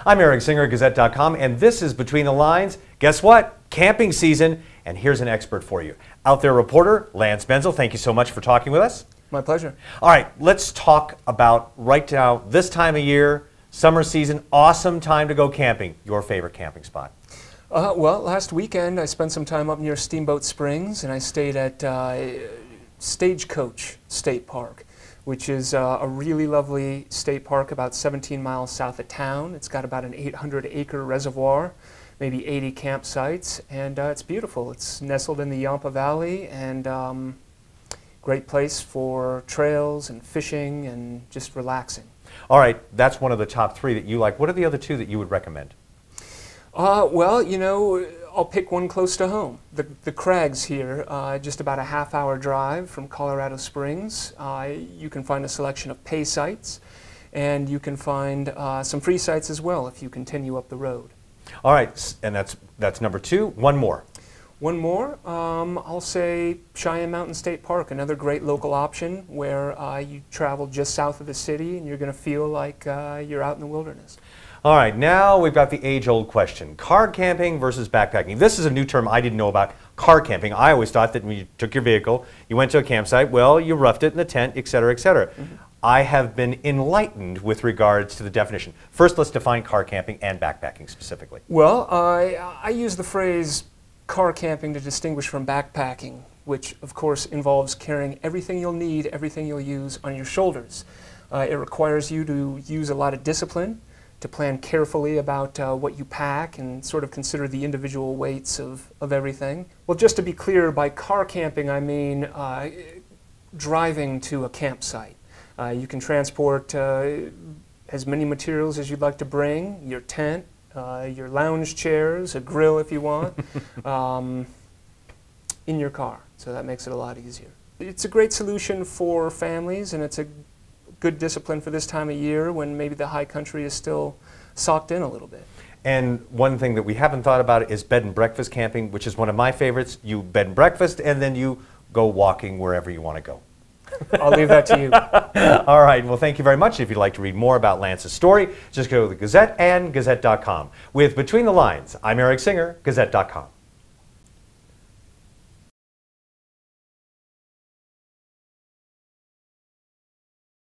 I'm Eric Singer, Gazette.com, and this is Between the Lines. Guess what? Camping season, and here's an expert for you. Out There reporter, Lance Benzel, thank you so much for talking with us. My pleasure. All right, let's talk about right now, this time of year, summer season, awesome time to go camping. Your favorite camping spot? Well, last weekend I spent some time up near Steamboat Springs, and I stayed at Stagecoach State Park, which is a really lovely state park about 17 miles south of town. It's got about an 800-acre reservoir, maybe 80 campsites, and it's beautiful. It's nestled in the Yampa Valley, and great place for trails and fishing and just relaxing. All right, that's one of the top three that you like. What are the other two that you would recommend? Well, you know, I'll pick one close to home. The Crags here, just about a half-hour drive from Colorado Springs. You can find a selection of pay sites, and you can find some free sites as well if you continue up the road. All right, and that's number two. One more. One more, I'll say Cheyenne Mountain State Park, another great local option where you travel just south of the city and you're going to feel like you're out in the wilderness. All right, now we've got the age-old question, car camping versus backpacking. This is a new term I didn't know about, car camping. I always thought that when you took your vehicle, you went to a campsite, well, you roughed it in the tent, et cetera, et cetera. Mm-hmm. I have been enlightened with regards to the definition. First, let's define car camping and backpacking specifically. Well, I use the phrase car camping to distinguish from backpacking, which of course involves carrying everything you'll need, everything you'll use on your shoulders. It requires you to use a lot of discipline, to plan carefully about what you pack and sort of consider the individual weights of everything. Well, just to be clear, by car camping I mean driving to a campsite. You can transport as many materials as you'd like to bring, your tent, your lounge chairs, a grill if you want, in your car. So that makes it a lot easier. It's a great solution for families, and it's a good discipline for this time of year when maybe the high country is still socked in a little bit. And one thing that we haven't thought about is bed and breakfast camping, which is one of my favorites. You bed and breakfast, and then you go walking wherever you want to go. I'll leave that to you. All right. Well, thank you very much. If you'd like to read more about Lance's story, just go to the Gazette and Gazette.com. With Between the Lines, I'm Eric Singer, Gazette.com.